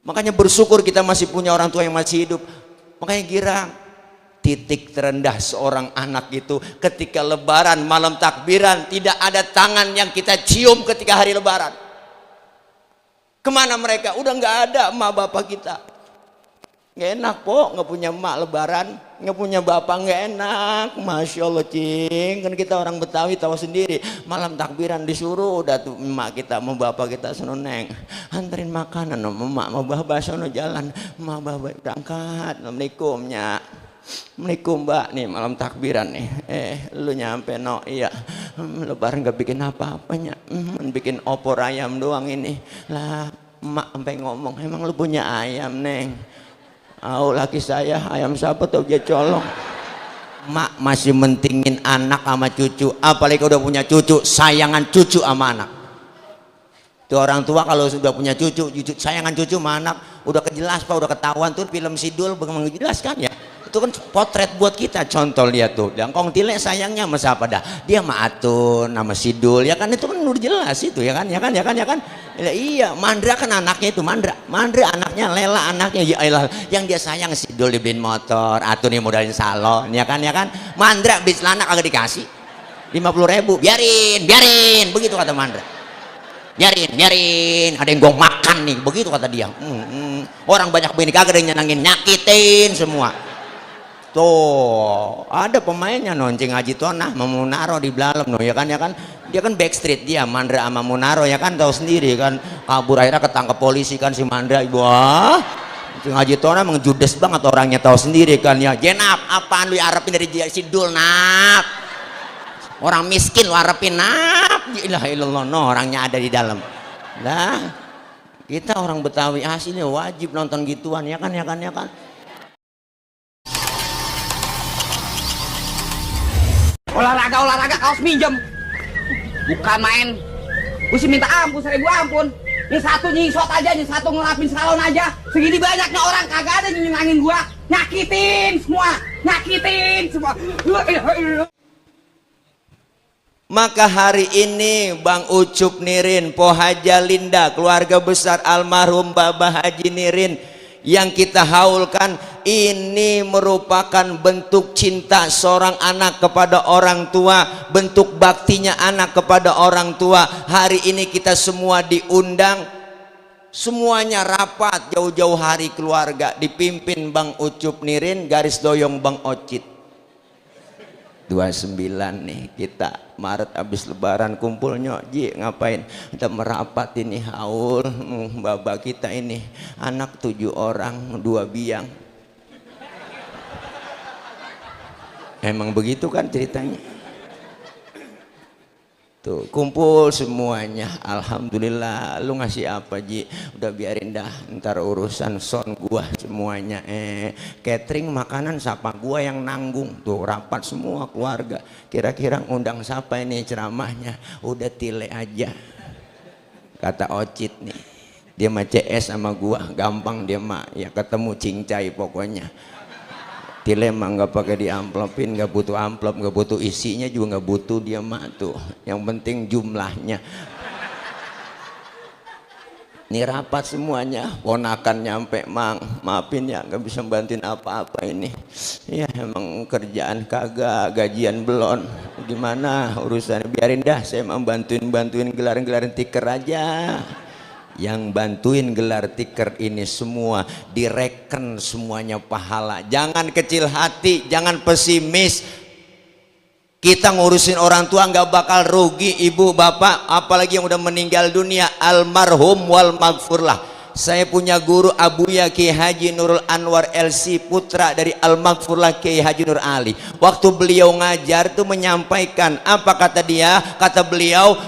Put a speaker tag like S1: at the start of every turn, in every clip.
S1: Makanya bersyukur kita masih punya orang tua yang masih hidup. Makanya girang. Titik terendah seorang anak itu ketika lebaran, malam takbiran, tidak ada tangan yang kita cium ketika hari lebaran. Kemana mereka? Udah nggak ada emak bapak kita. Nggak enak po, nggak punya emak lebaran, nggak punya bapak, nggak enak. Masya Allah cing, kan kita orang Betawi tahu sendiri. Malam takbiran disuruh udah tuh emak kita, mau bapak kita sono neng, anterin makanan, emak mau bapak sono jalan, emak bapak berangkat, assalamualaikum nya. Assalamualaikum mbak, nih malam takbiran nih. Lu nyampe no, iya. Lebaran gak bikin apa-apanya, bikin opor ayam doang ini. Lah emak sampai ngomong, emang lu punya ayam neng? Laki saya ayam siapa tau dia colong. Emak masih mentingin anak sama cucu, apalagi udah punya cucu, sayangan cucu sama anak. Tuh orang tua kalau sudah punya cucu, sayangan cucu sama anak udah kejelas pak, udah ketahuan tuh film Sidul menjelaskan ya. Itu kan potret buat kita, contoh lihat tuh Dangkong Tile sayangnya sama siapa dah, dia sama Atun nama Sidul ya kan, itu kan udah jelas itu ya kan. Iya, Mandra kan anaknya itu, Mandra anaknya, Lela anaknya, ya Allah, yang dia sayang Sidul dibeliin motor, Atun yang modalin salon ya kan. Mandra bis celana kagak dikasih 50.000, biarin begitu kata Mandra. Biarin ada yang gua makan nih, begitu kata dia. Orang banyak begini kagak ada yang nyenangin, nyakitin semua. Tuh ada pemainnya noncing Haji Tonah sama Munaro di dalam no ya kan, dia kan backstreet dia Mandra sama Munaro ya kan, tahu sendiri kan, kabur akhirnya ketangkep polisi kan si Mandra. Wah noncing Haji Tonah emang judes banget orangnya, tahu sendiri kan ya. Jenap apaan lu harapin dari Sidul nap, orang miskin lu harapin nap, ilaha illallah no, orangnya ada di dalam. Lah kita orang Betawi aslinya wajib nonton gituan ya kan.
S2: Olahraga kaos minjem, bukan main. Gue sih minta ampun, 1000 ampun. Ini satu nyisot aja, ini satu ngelapin salon aja. Segini banyaknya orang kagak ada nyenangin gua, nyakitin semua.
S1: Maka hari ini Bang Ucup Nirin, Po Haja Linda, keluarga besar almarhum Babah Haji Nirin yang kita haulkan ini merupakan bentuk cinta seorang anak kepada orang tua, bentuk baktinya anak kepada orang tua. Hari ini kita semua diundang, semuanya rapat jauh-jauh hari keluarga, dipimpin Bang Ucup Nirin, garis doyong Bang Ocit. 29 nih kita Maret habis lebaran kumpul Ji, ngapain kita merapat ini haul babak kita ini, anak 7 orang 2 biang. Emang begitu kan ceritanya. Tuh kumpul semuanya, alhamdulillah. Lu ngasih apa Ji? Udah biarin dah, ntar urusan son gua semuanya. Catering makanan siapa, gua yang nanggung. Tuh rapat semua keluarga, kira-kira ngundang siapa ini ceramahnya? Udah Tile aja kata Ocit nih, dia mah CS sama gua gampang, dia mah ya ketemu cincai pokoknya. Tile mah nggak pakai diamplopin, nggak butuh amplop, nggak butuh isinya juga nggak butuh, dia mah tuh yang penting jumlahnya. Ini rapat semuanya, ponakan nyampe, Mang maafin ya nggak bisa bantuin apa-apa ini ya, emang kerjaan kagak, gajian belum, gimana urusannya, biarin dah saya mau bantuin gelaran tiker aja. Yang bantuin gelar tiker ini semua direken semuanya pahala. Jangan kecil hati, jangan pesimis. Kita ngurusin orang tua nggak bakal rugi, ibu bapak apalagi yang udah meninggal dunia, almarhum wal maghfurlah. Saya punya guru Abuya Kiai Haji Nurul Anwar LC, putra dari Al-Maghfurlah Kiai Haji Nur Ali. Waktu beliau ngajar tuh menyampaikan apa kata dia? Kata beliau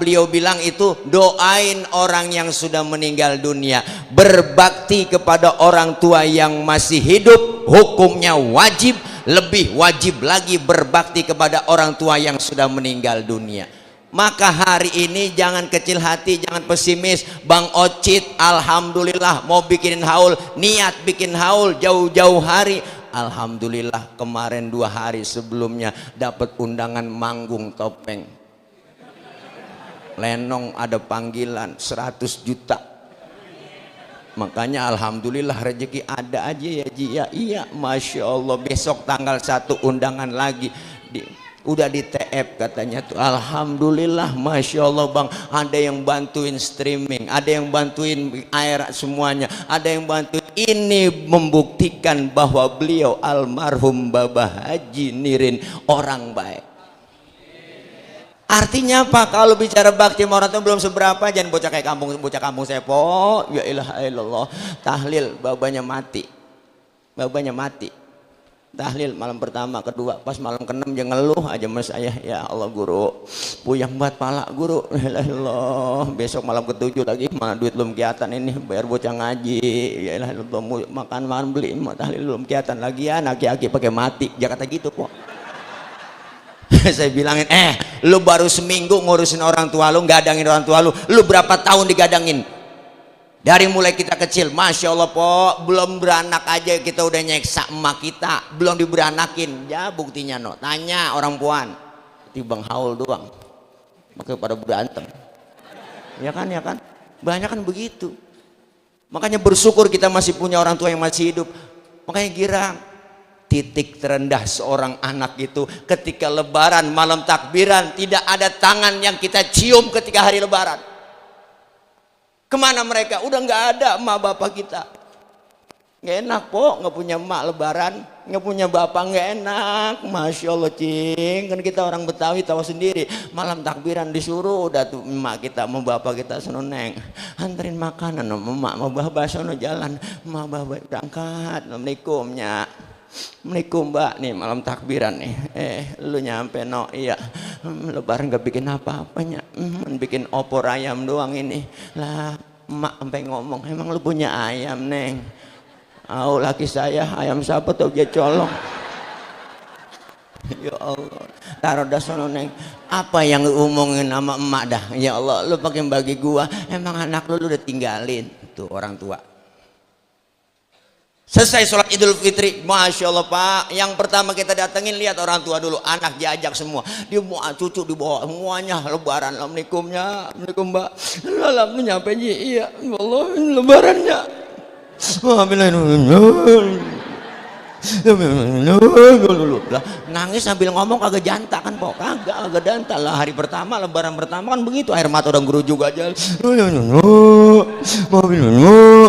S1: beliau bilang itu doain orang yang sudah meninggal dunia, berbakti kepada orang tua yang masih hidup, hukumnya wajib, lebih wajib lagi berbakti kepada orang tua yang sudah meninggal dunia. Maka hari ini jangan kecil hati, jangan pesimis. Bang Ocit alhamdulillah mau bikinin haul, niat bikin haul jauh-jauh hari. Alhamdulillah kemarin 2 hari sebelumnya dapat undangan manggung topeng. Lenong ada panggilan 100 juta. Makanya alhamdulillah rezeki ada aja ya Ji ya. Iya, Masya Allah, besok tanggal 1 undangan lagi udah di TF katanya tuh. Alhamdulillah, Masya Allah Bang, ada yang bantuin streaming, ada yang bantuin air semuanya, ada yang bantuin. Ini membuktikan bahwa beliau almarhum Bapak Haji Nirin orang baik. Artinya apa? Kalau bicara bakti sama orang tua belum seberapa, jangan bocah kampung saya po. Ya ilaha illallah, tahlil babanya mati, tahlil malam pertama, kedua, pas malam ke-6 jangan ngeluh aja mas saya. Ya Allah guru, puyeng banget pala guru. Ya ilaha illallah, besok malam ke-7 lagi, mana duit belum kelihatan ini, bayar bocah ngaji. Ya ilaha illallah, makan beli, tahlil belum kelihatan lagi ya, aki-aki pakai mati, Jakarta gitu po. Saya bilangin, lu baru seminggu ngurusin orang tua lu, gadangin orang tua lu berapa tahun digadangin? Dari mulai kita kecil, Masya Allah po, belum beranak aja kita udah nyeksa emak kita, belum diberanakin. Ya buktinya no, tanya orang puan, Bang Haul doang, makanya pada berantem. Ya kan, banyak kan begitu. Makanya bersyukur kita masih punya orang tua yang masih hidup. Makanya girang. Titik terendah seorang anak itu ketika lebaran malam takbiran, tidak ada tangan yang kita cium ketika hari lebaran. Kemana mereka? Udah nggak ada emak bapak kita. Nggak enak po, nggak punya emak lebaran, nggak punya bapak, nggak enak. Masya Allah cing, kan kita orang Betawi tahu sendiri, malam takbiran disuruh udah tuh emak kita mau bapak kita sono neng anterin makanan, emak mau bapak sono jalan, emak bapak berangkat, assalamualaikum nya. Assalamualaikum mbak, nih malam takbiran nih. Lu nyampe no, iya. Lebaran gak bikin apa-apanya, bikin opor ayam doang ini. Lah emak sampai ngomong, emang lu punya ayam neng? Oh laki saya, ayam siapa tau dia colong. Ya Allah, taruh dah sono neng. Apa yang lu omongin sama emak dah? Ya Allah, lu pakai bagi gua. Emang anak lu udah tinggalin tuh orang tua. Selesai sholat Idul Fitri, Masya Allah Pak, yang pertama kita datengin lihat orang tua dulu, anak diajak semua, dia mau cucu dibawa semuanya, lebaran. Assalamualaikumnya, Assalamualaikum Mbak, lalu nyampe iya, ya Allah lebarannya, nangis sambil ngomong kagak jantak kan po, kagak jantak lah. Hari pertama lebaran pertama kan begitu, air mata udah gerujug aja,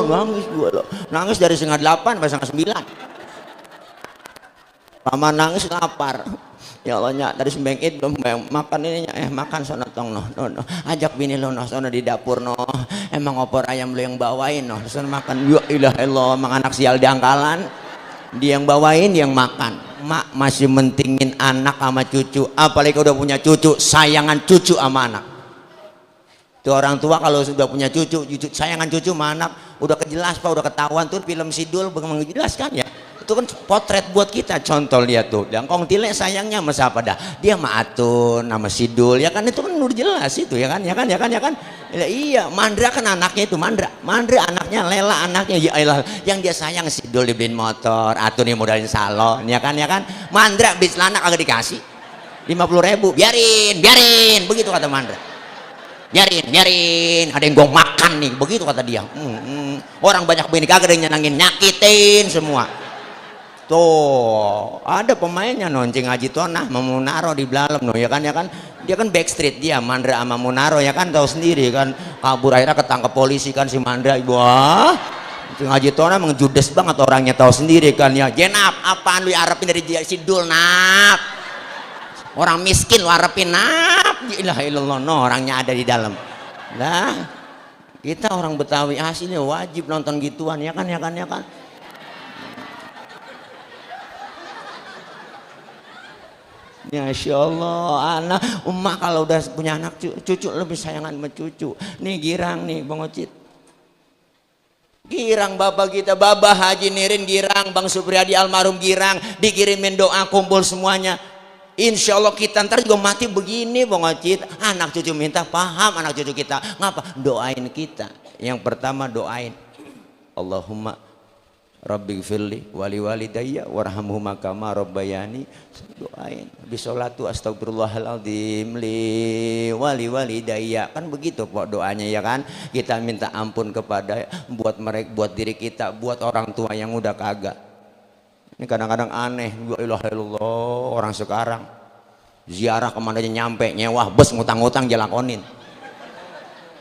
S1: nangis gua loh, nangis dari 7:30 sampai 9:30. Paman nangis lapar. Ya Allah nyak, dari sembeng id belum makan ini makan sono tong no, ajak bini lo no sono di dapur no, emang opor ayam lo yang bawain no, sono makan. Ya ilah Allah, emang anak sial diangkalan, dia yang bawain, dia yang makan. Mak masih mentingin anak sama cucu, apalagi udah punya cucu, sayangan cucu sama anak. Tuh orang tua kalau sudah punya cucu, sayangan cucu sama anak udah kejelas Pak, udah ketahuan tuh film Sidul bagaimana jelaskan ya. Itu kan potret buat kita, contoh lihat tuh, dan kong tile sayangnya sama siapa dah, dia sama Atun sama Sidul ya kan, itu kan udah jelas itu ya kan. Iya, Mandra kan anaknya itu, Mandra anaknya, Lela anaknya, ya Allah, yang dia sayang Sidul dibeliin motor, Atun yang modalin salon ya kan. Mandra beli celana kagak dikasih 50.000, biarin begitu kata Mandra. Biarin, ada yang gua makan nih, begitu kata dia. Orang banyak bini kagak ada yang nyenangin, nyakitin semua. Tuh ada pemainnya noncing Haji Tonah mau Munaro di dalam no ya kan, dia kan backstreet, dia Mandra sama Munaro ya kan, tahu sendiri kan, kabur akhirnya ketangkep polisi kan si Mandra. Wah Haji Tonah emang judes banget orangnya, tahu sendiri kan ya. Jenap apaan lu arepin dari Sidul nap, orang miskin lu arepin nap, ilah ilallah no, orangnya ada di dalam. Nah kita orang Betawi aslinya wajib nonton gituan ya kan. Masya Allah, anak emak kalau udah punya anak cucu lebih sayangan sama cucu. Nih girang nih Bang Ocit, girang bapak kita, Bapak Haji Nirin girang, Bang Supriyadi almarhum girang, dikirimin doa kumpul semuanya. Insya Allah kita ntar juga mati begini Bang Ocit, anak cucu minta paham, anak cucu kita ngapa doain kita. Yang pertama doain, Allahumma Rabbighfirli wali walidayya warhamhuma kama rabbayani, doain habis sholat tuh astagfirullahaladzim li wali walidayya, kan begitu kok doanya ya kan. Kita minta ampun kepada buat mereka, buat diri kita, buat orang tua yang udah kagak. Ini kadang-kadang aneh, la ilaha illallah, orang sekarang ziarah kemana aja nyampe nyewa bus ngutang-ngutang jalakonin.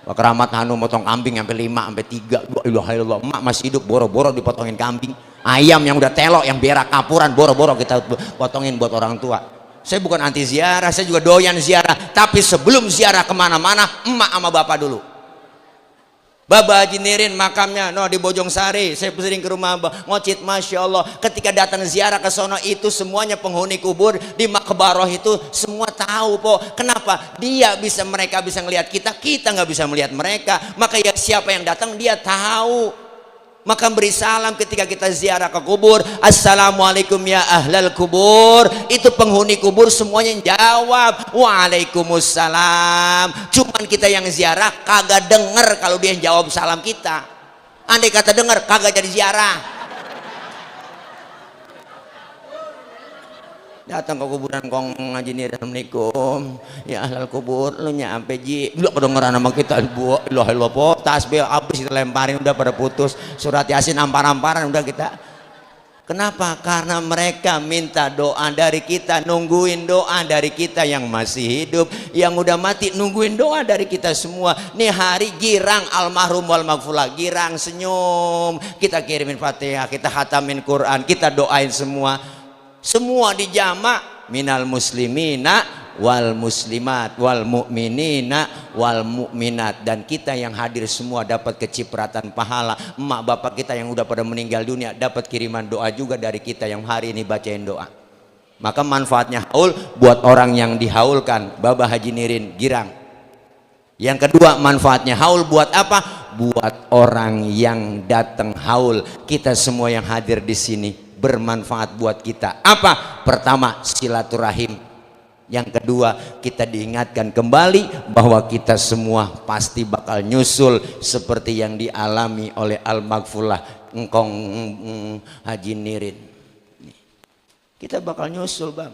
S1: Pak Keramat Hanu motong kambing sampai 5 sampai 3, la ilaha illallah. Emak masih hidup boro-boro dipotongin kambing. Ayam yang udah telok yang berak kapuran boro-boro kita potongin buat orang tua. Saya bukan anti ziarah, saya juga doyan ziarah, tapi sebelum ziarah kemana-mana emak sama bapak dulu. Baba Haji Nirin makamnya di Bojong Sari, saya sering ke rumah Ngocit, masya Allah. Ketika datang ziarah ke sono itu semuanya penghuni kubur di Makbaroh itu semua tahu po. Kenapa? Mereka bisa ngelihat kita nggak bisa melihat mereka. Maka ya siapa yang datang dia tahu. Maka beri salam ketika kita ziarah ke kubur, assalamualaikum ya ahlal kubur. Itu penghuni kubur semuanya jawab waalaikumsalam. Cuman kita yang ziarah kagak denger kalau dia jawab salam kita. Andai kata denger kagak jadi ziarah. Datang ke kuburan kong Haji Nirin, assalamualaikum ya ahlal kubur, lu nyampe ji lu kedengeran sama kita, bu ilah ilah po tasbih habis kita lemparin udah pada putus, surat yasin ampar-amparan udah kita. Kenapa? Karena mereka minta doa dari kita, nungguin doa dari kita yang masih hidup, yang udah mati nungguin doa dari kita semua. Nih hari girang almarhum wal maghfurlah, girang senyum, kita kirimin Fatihah, kita khatamin Quran, kita doain semua dijamak minal muslimina wal muslimat wal mu'minina wal mu'minat, dan kita yang hadir semua dapat kecipratan pahala. Emak bapak kita yang udah pada meninggal dunia dapat kiriman doa juga dari kita yang hari ini bacain doa. Maka manfaatnya haul buat orang yang dihaulkan, Baba Haji Nirin girang. Yang kedua manfaatnya haul buat apa? Buat orang yang datang haul, kita semua yang hadir di sini bermanfaat buat kita. Apa? Pertama, silaturahim. Yang kedua, kita diingatkan kembali bahwa kita semua pasti bakal nyusul seperti yang dialami oleh Al-Maghfurlah engkong Haji Nirin. Kita bakal nyusul, Bang.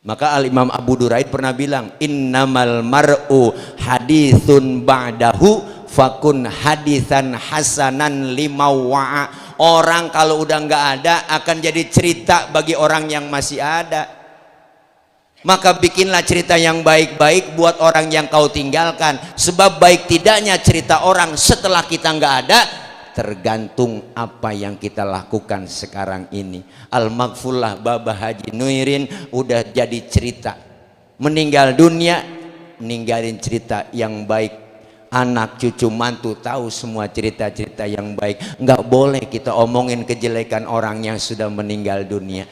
S1: Maka Al-Imam Abu Duraid pernah bilang, innamal mar'u hadithun ba'dahu fakun hadithan hasanan limawa'a. Orang kalau udah nggak ada akan jadi cerita bagi orang yang masih ada. Maka bikinlah cerita yang baik-baik buat orang yang kau tinggalkan. Sebab baik tidaknya cerita orang setelah kita nggak ada tergantung apa yang kita lakukan sekarang ini. Al-Maghfurlah Baba Haji Nirin udah jadi cerita. Meninggal dunia ninggalin cerita yang baik. Anak cucu mantu tahu semua cerita-cerita yang baik. Nggak boleh kita omongin kejelekan orang yang sudah meninggal dunia,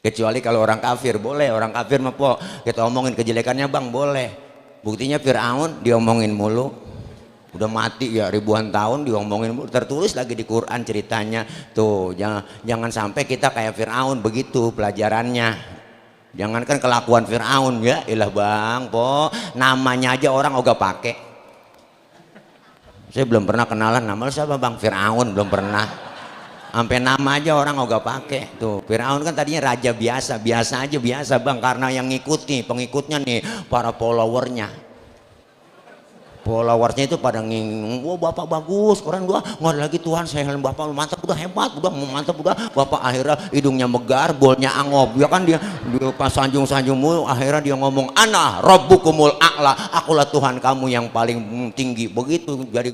S1: kecuali kalau orang kafir boleh. Orang kafir mah po kita omongin kejelekannya, Bang, boleh. Buktinya Fir'aun diomongin mulu, udah mati ya ribuan tahun diomongin mulu. Tertulis lagi di Quran ceritanya tuh. Jangan sampai kita kayak Fir'aun, begitu pelajarannya. Jangankan kelakuan Fir'aun, ya ilah Bang po, namanya aja orang ogah pakai. Saya belum pernah kenalan nama siapa Bang, Fir'aun belum pernah. Sampai nama aja orang ogah pakai. Tuh Fir'aun kan tadinya raja biasa aja biasa Bang, karena yang ngikuti pengikutnya nih para followernya itu pada nging, wah bapak bagus, keren gua, nggak ada lagi Tuhan, saya bapak mantap, udah hebat, udah mantap, udah bapak. Akhirnya hidungnya megar, bolnya angob, ya kan dia pas sanjung-sanjungmu, akhirnya dia ngomong ana rabbukumul a'la, akulah Tuhan kamu yang paling tinggi, begitu. Jadi